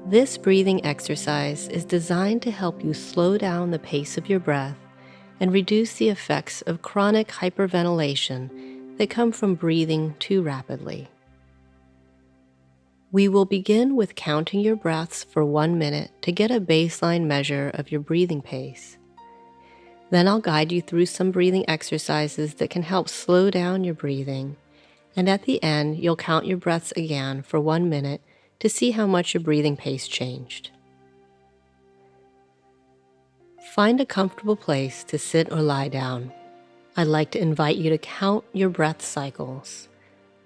This breathing exercise is designed to help you slow down the pace of your breath and reduce the effects of chronic hyperventilation that come from breathing too rapidly. We will begin with counting your breaths for 1 minute to get a baseline measure of your breathing pace. Then I'll guide you through some breathing exercises that can help slow down your breathing, and at the end, you'll count your breaths again for 1 minute to see how much your breathing pace changed. Find a comfortable place to sit or lie down. I'd like to invite you to count your breath cycles.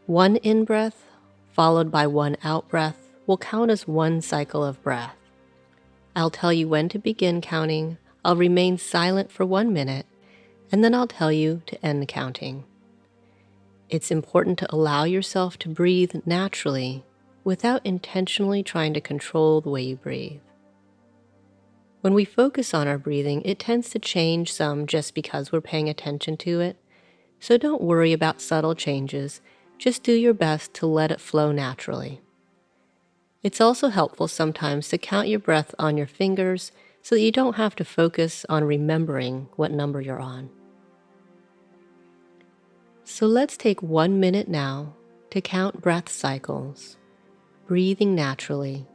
1 in-breath followed by 1 out-breath will count as 1 cycle of breath. I'll tell you when to begin counting, I'll remain silent for 1 minute, and then I'll tell you to end counting. It's important to allow yourself to breathe naturally without intentionally trying to control the way you breathe. When we focus on our breathing, it tends to change some just because we're paying attention to it, so don't worry about subtle changes, just do your best to let it flow naturally. It's also helpful sometimes to count your breath on your fingers so that you don't have to focus on remembering what number you're on. So let's take 1 minute now to count breath cycles, breathing naturally,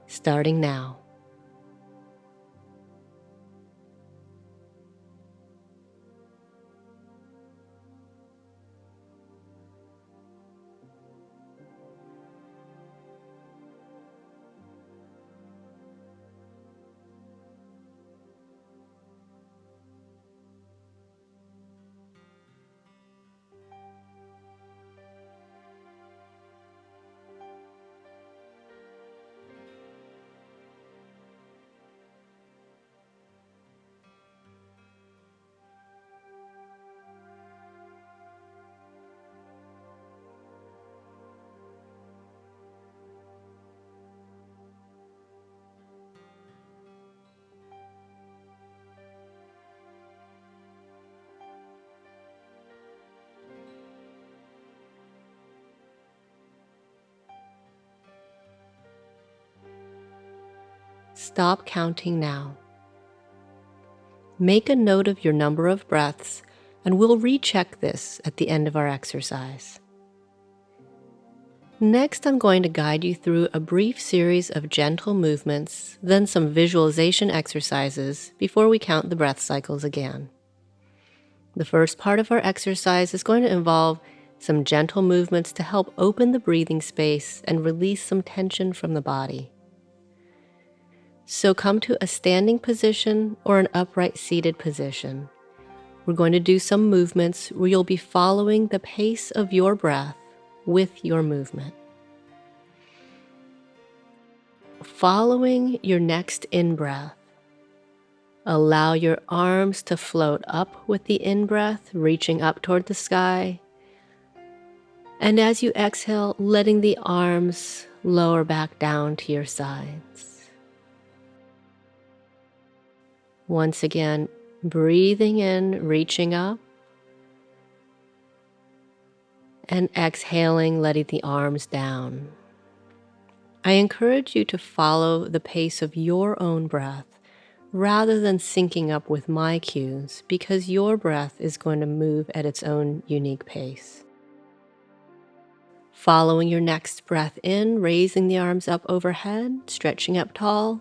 starting now. Stop counting now. Make a note of your number of breaths, and we'll recheck this at the end of our exercise. Next, I'm going to guide you through a brief series of gentle movements, then some visualization exercises before we count the breath cycles again. The first part of our exercise is going to involve some gentle movements to help open the breathing space and release some tension from the body. So come to a standing position or an upright seated position. We're going to do some movements where you'll be following the pace of your breath with your movement. Following your next in-breath, allow your arms to float up with the in-breath, reaching up toward the sky. And as you exhale, letting the arms lower back down to your sides. Once again, breathing in, reaching up, and exhaling, letting the arms down. I encourage you to follow the pace of your own breath rather than syncing up with my cues, because your breath is going to move at its own unique pace. Following your next breath in, raising the arms up overhead, stretching up tall.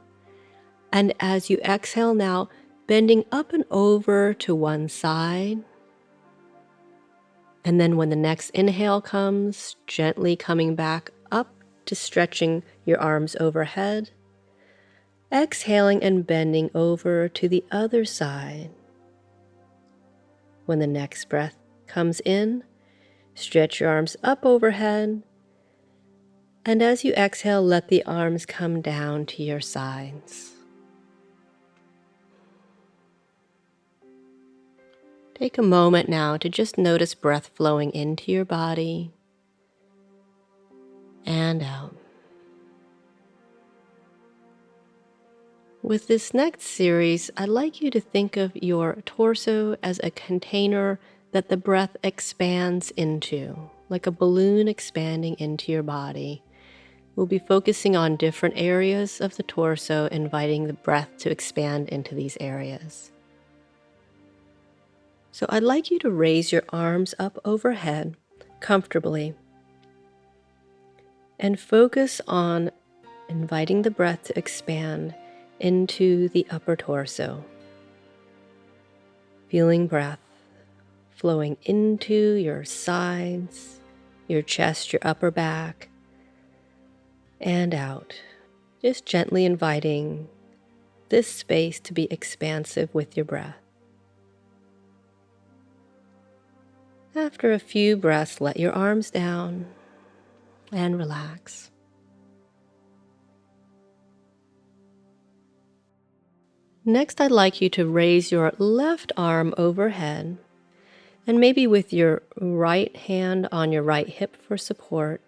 And as you exhale now, bending up and over to one side. And then when the next inhale comes, gently coming back up to stretching your arms overhead. Exhaling and bending over to the other side. When the next breath comes in, stretch your arms up overhead. And as you exhale, let the arms come down to your sides. Take a moment now to just notice breath flowing into your body and out. With this next series, I'd like you to think of your torso as a container that the breath expands into, like a balloon expanding into your body. We'll be focusing on different areas of the torso, inviting the breath to expand into these areas. So I'd like you to raise your arms up overhead comfortably and focus on inviting the breath to expand into the upper torso. Feeling breath flowing into your sides, your chest, your upper back, and out. Just gently inviting this space to be expansive with your breath. After a few breaths, let your arms down and relax. Next, I'd like you to raise your left arm overhead, and maybe with your right hand on your right hip for support,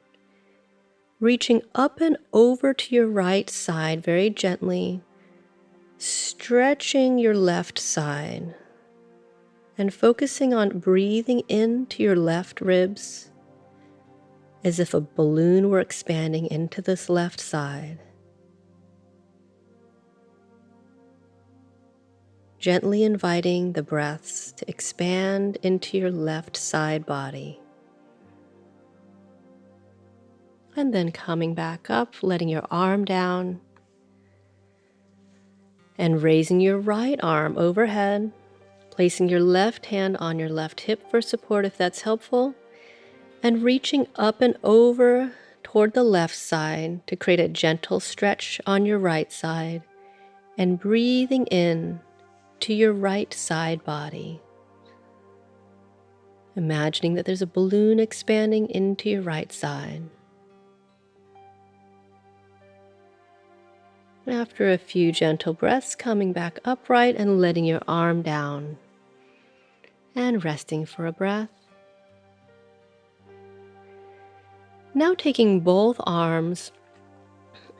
reaching up and over to your right side very gently, stretching your left side, and focusing on breathing into your left ribs as if a balloon were expanding into this left side. Gently inviting the breaths to expand into your left side body. And then coming back up, letting your arm down, and raising your right arm overhead, placing your left hand on your left hip for support if that's helpful, and reaching up and over toward the left side to create a gentle stretch on your right side, and breathing in to your right side body. Imagining that there's a balloon expanding into your right side. After a few gentle breaths, coming back upright and letting your arm down and resting for a breath. Now taking both arms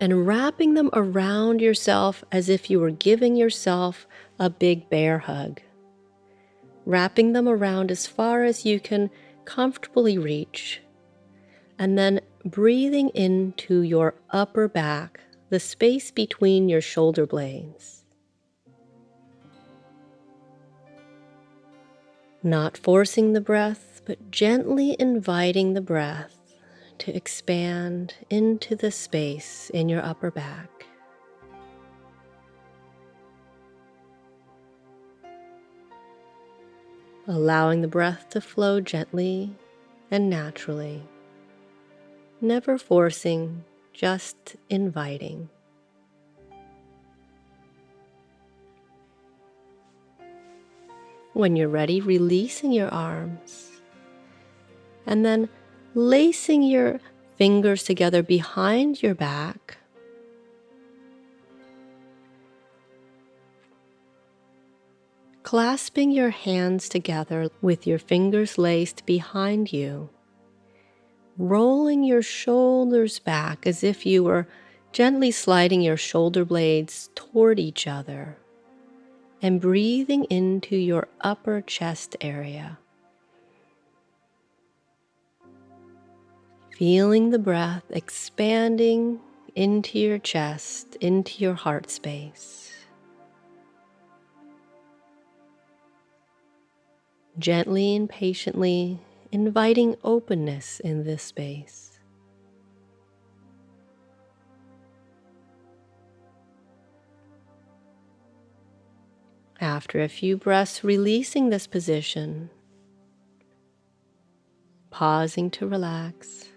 and wrapping them around yourself as if you were giving yourself a big bear hug. Wrapping them around as far as you can comfortably reach, and then breathing into your upper back, the space between your shoulder blades. Not forcing the breath, but gently inviting the breath to expand into the space in your upper back. Allowing the breath to flow gently and naturally. Never forcing, just inviting. When you're ready, releasing your arms and then lacing your fingers together behind your back. Clasping your hands together with your fingers laced behind you. Rolling your shoulders back as if you were gently sliding your shoulder blades toward each other. And breathing into your upper chest area. Feeling the breath expanding into your chest, into your heart space. Gently and patiently inviting openness in this space. After a few breaths, releasing this position, pausing to relax.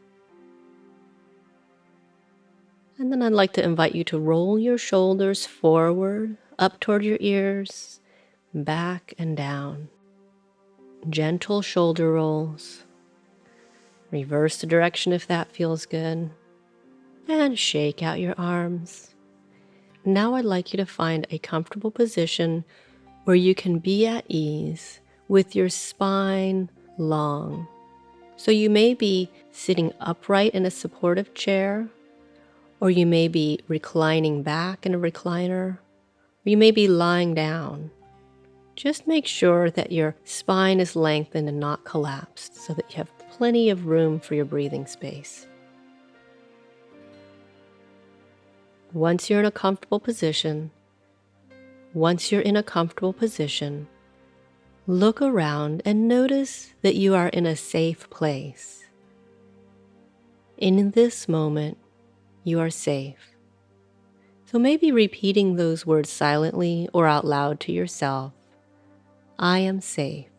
And then I'd like to invite you to roll your shoulders forward, up toward your ears, back and down. Gentle shoulder rolls. Reverse the direction if that feels good. And shake out your arms. Now I'd like you to find a comfortable position where you can be at ease with your spine long. So you may be sitting upright in a supportive chair, or you may be reclining back in a recliner, or you may be lying down. Just make sure that your spine is lengthened and not collapsed so that you have plenty of room for your breathing space. Once you're in a comfortable position, look around and notice that you are in a safe place. In this moment, you are safe. So maybe repeating those words silently or out loud to yourself. I am safe.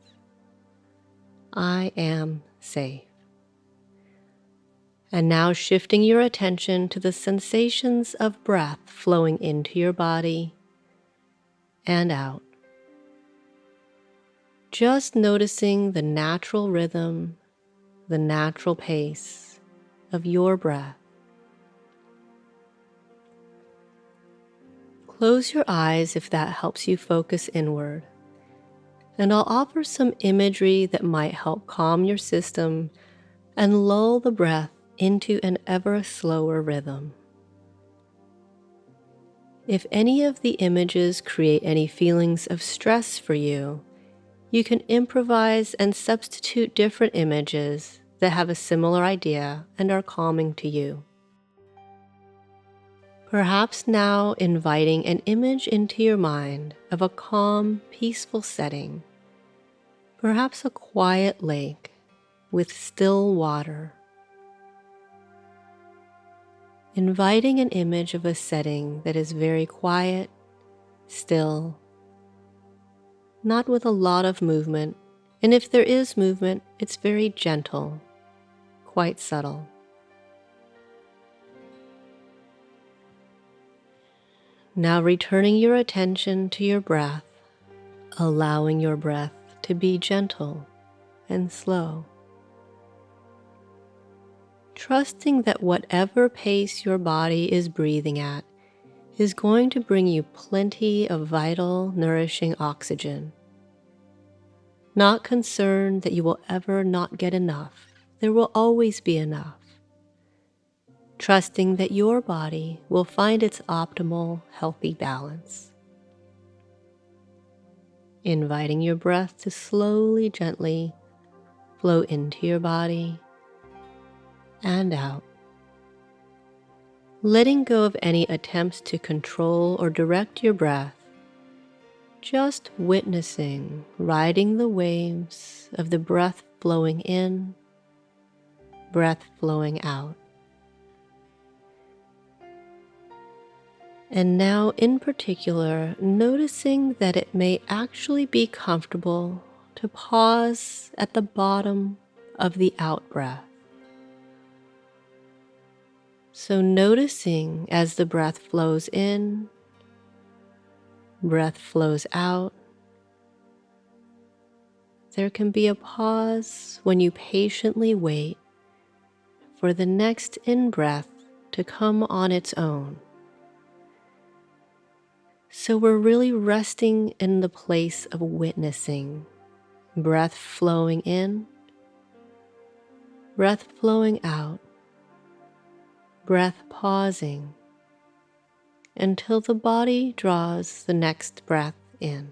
I am safe. And now shifting your attention to the sensations of breath flowing into your body and out. Just noticing the natural rhythm, the natural pace of your breath. Close your eyes if that helps you focus inward, and I'll offer some imagery that might help calm your system and lull the breath into an ever slower rhythm. If any of the images create any feelings of stress for you, you can improvise and substitute different images that have a similar idea and are calming to you. Perhaps now inviting an image into your mind of a calm, peaceful setting, perhaps a quiet lake with still water. Inviting an image of a setting that is very quiet, still, not with a lot of movement, and if there is movement, it's very gentle, quite subtle. Now returning your attention to your breath, allowing your breath to be gentle and slow. Trusting that whatever pace your body is breathing at is going to bring you plenty of vital, nourishing oxygen. Not concerned that you will ever not get enough. There will always be enough. Trusting that your body will find its optimal, healthy balance. Inviting your breath to slowly, gently flow into your body and out. Letting go of any attempts to control or direct your breath, just witnessing, riding the waves of the breath flowing in, breath flowing out. And now in particular, noticing that it may actually be comfortable to pause at the bottom of the out breath. So noticing as the breath flows in, breath flows out, there can be a pause when you patiently wait for the next in-breath to come on its own. So we're really resting in the place of witnessing, breath flowing in, breath flowing out, breath pausing until the body draws the next breath in.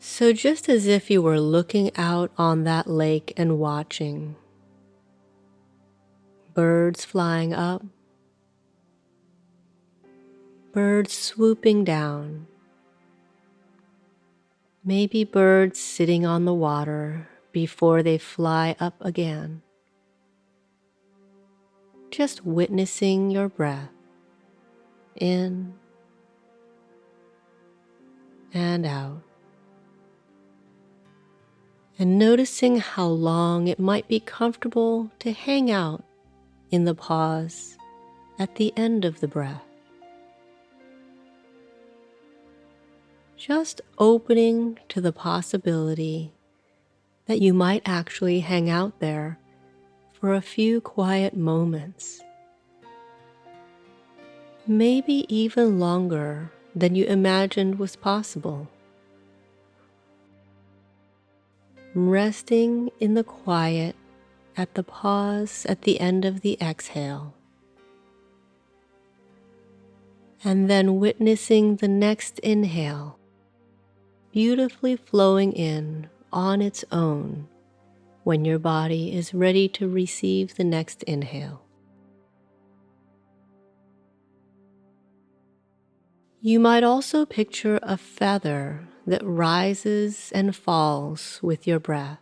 So just as if you were looking out on that lake and watching, birds flying up, birds swooping down, maybe birds sitting on the water before they fly up again. Just witnessing your breath in and out. And noticing how long it might be comfortable to hang out in the pause at the end of the breath. Just opening to the possibility that you might actually hang out there for a few quiet moments, maybe even longer than you imagined was possible. Resting in the quiet at the pause at the end of the exhale, and then witnessing the next inhale beautifully flowing in on its own when your body is ready to receive the next inhale. You might also picture a feather that rises and falls with your breath.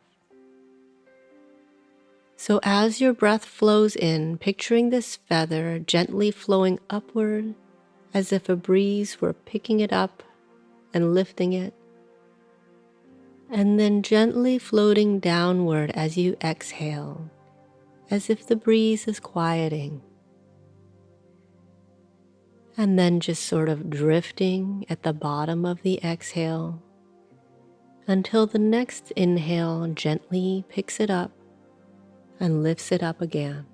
So as your breath flows in, picturing this feather gently flowing upward as if a breeze were picking it up and lifting it, and then gently floating downward as you exhale, as if the breeze is quieting, and then just sort of drifting at the bottom of the exhale until the next inhale gently picks it up and lifts it up again.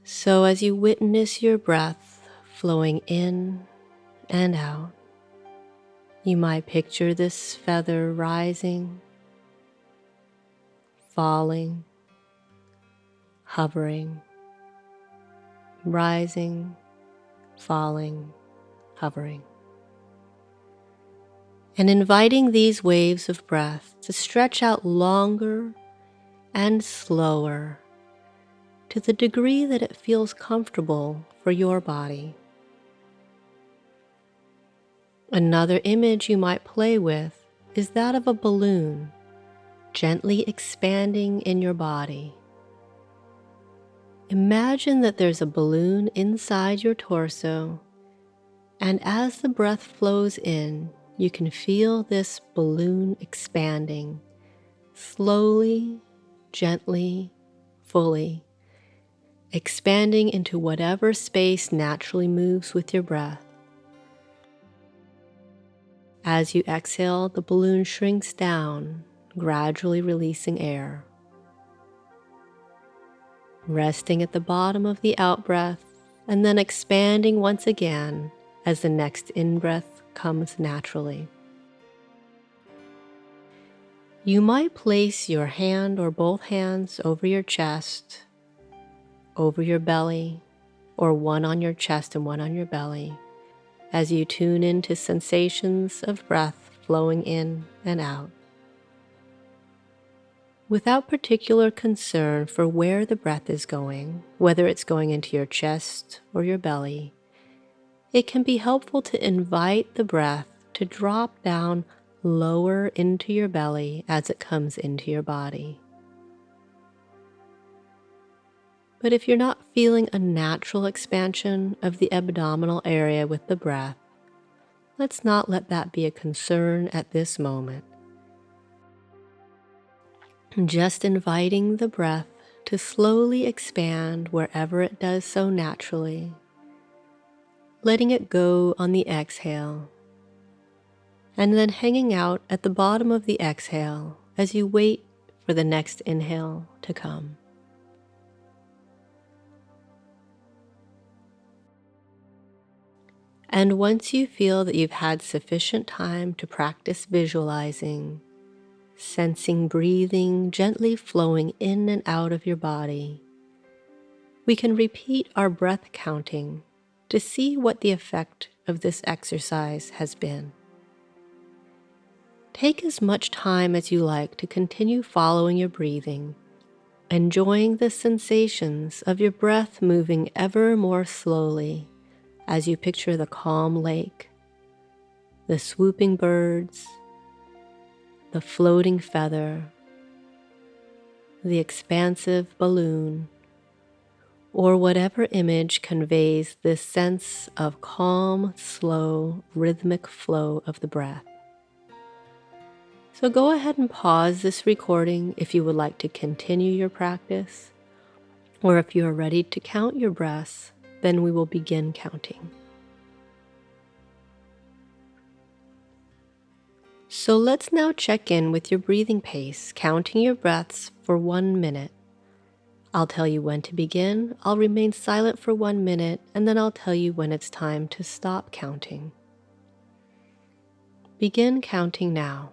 So as you witness your breath flowing in and out, you might picture this feather rising, falling, hovering, rising, falling, hovering, and inviting these waves of breath to stretch out longer and slower to the degree that it feels comfortable for your body. Another image you might play with is that of a balloon gently expanding in your body. Imagine that there's a balloon inside your torso, and as the breath flows in, you can feel this balloon expanding slowly, gently, fully, expanding into whatever space naturally moves with your breath. As you exhale, the balloon shrinks down, gradually releasing air. Resting at the bottom of the out-breath and then expanding once again as the next in-breath comes naturally. You might place your hand or both hands over your chest, over your belly, or one on your chest and one on your belly as you tune into sensations of breath flowing in and out. Without particular concern for where the breath is going, whether it's going into your chest or your belly, it can be helpful to invite the breath to drop down lower into your belly as it comes into your body. But if you're not feeling a natural expansion of the abdominal area with the breath, let's not let that be a concern at this moment. Just inviting the breath to slowly expand wherever it does so naturally, letting it go on the exhale, and then hanging out at the bottom of the exhale as you wait for the next inhale to come. And once you feel that you've had sufficient time to practice visualizing, sensing breathing gently flowing in and out of your body, we can repeat our breath counting to see what the effect of this exercise has been. Take as much time as you like to continue following your breathing, enjoying the sensations of your breath moving ever more slowly as you picture the calm lake, the swooping birds, the floating feather, the expansive balloon, or whatever image conveys this sense of calm, slow, rhythmic flow of the breath. So go ahead and pause this recording if you would like to continue your practice, or if you are ready to count your breaths, then we will begin counting. So let's now check in with your breathing pace, counting your breaths for 1 minute. I'll tell you when to begin, I'll remain silent for 1 minute, and then I'll tell you when it's time to stop counting. Begin counting now.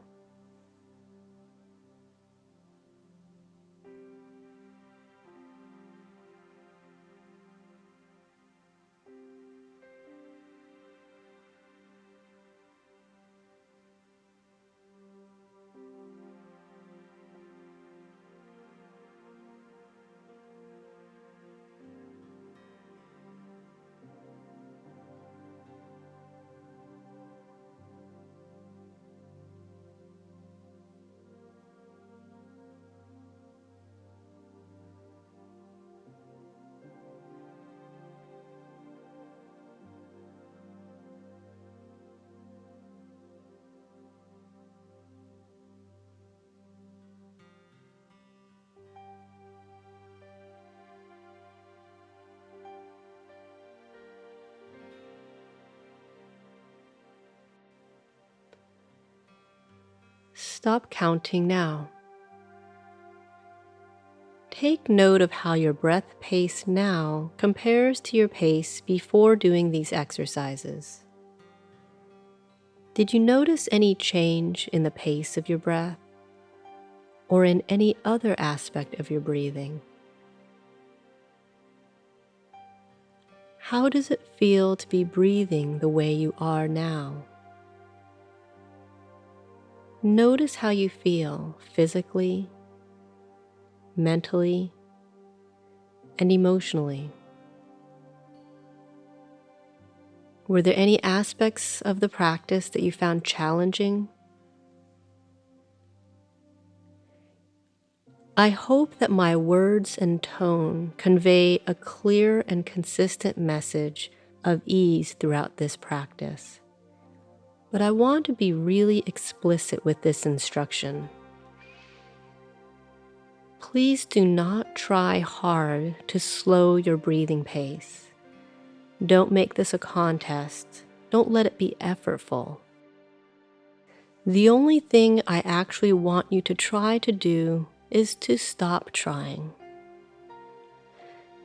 stop counting now. Take note of how your breath pace now compares to your pace before doing these exercises. Did you notice any change in the pace of your breath or in any other aspect of your breathing? How does it feel to be breathing the way you are now? Notice how you feel physically, mentally, and emotionally. Were there any aspects of the practice that you found challenging? I hope that my words and tone convey a clear and consistent message of ease throughout this practice. But I want to be really explicit with this instruction. Please do not try hard to slow your breathing pace. Don't make this a contest. Don't let it be effortful. The only thing I actually want you to try to do is to stop trying.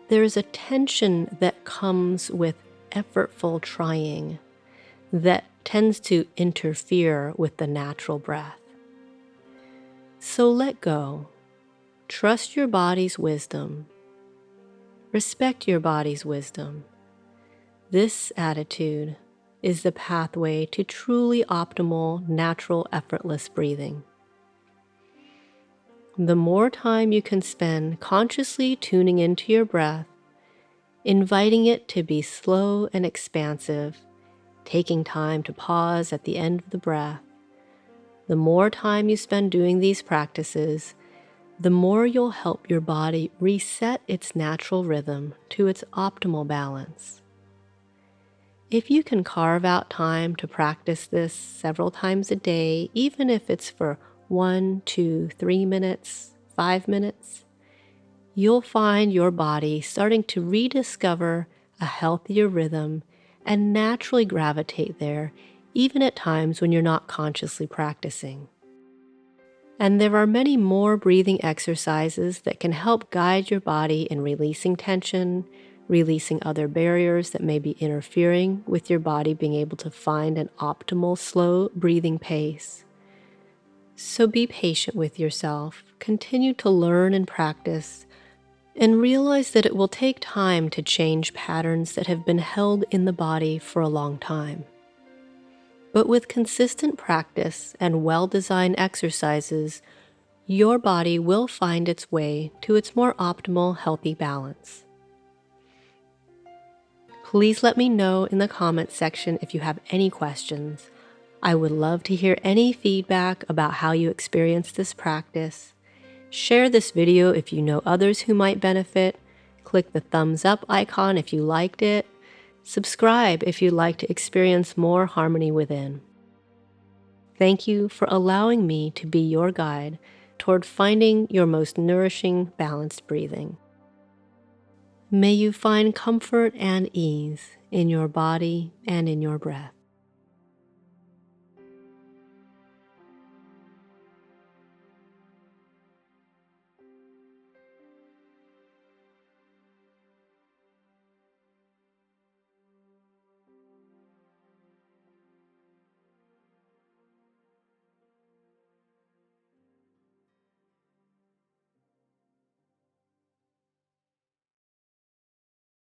There is a tension that comes with effortful trying that tends to interfere with the natural breath. So let go. Trust your body's wisdom. Respect your body's wisdom. This attitude is the pathway to truly optimal, natural, effortless breathing. The more time you can spend consciously tuning into your breath, inviting it to be slow and expansive, taking time to pause at the end of the breath, the more time you spend doing these practices, the more you'll help your body reset its natural rhythm to its optimal balance. If you can carve out time to practice this several times a day, even if it's for 1, 2, 3 minutes, 5 minutes, you'll find your body starting to rediscover a healthier rhythm and naturally gravitate there, even at times when you're not consciously practicing. And there are many more breathing exercises that can help guide your body in releasing tension, releasing other barriers that may be interfering with your body being able to find an optimal slow breathing pace. So be patient with yourself, continue to learn and practice, and realize that it will take time to change patterns that have been held in the body for a long time. But with consistent practice and well-designed exercises, your body will find its way to its more optimal, healthy balance. Please let me know in the comments section if you have any questions. I would love to hear any feedback about how you experienced this practice. Share this video if you know others who might benefit. Click the thumbs up icon if you liked it. Subscribe if you'd like to experience more harmony within. Thank you for allowing me to be your guide toward finding your most nourishing, balanced breathing. May you find comfort and ease in your body and in your breath.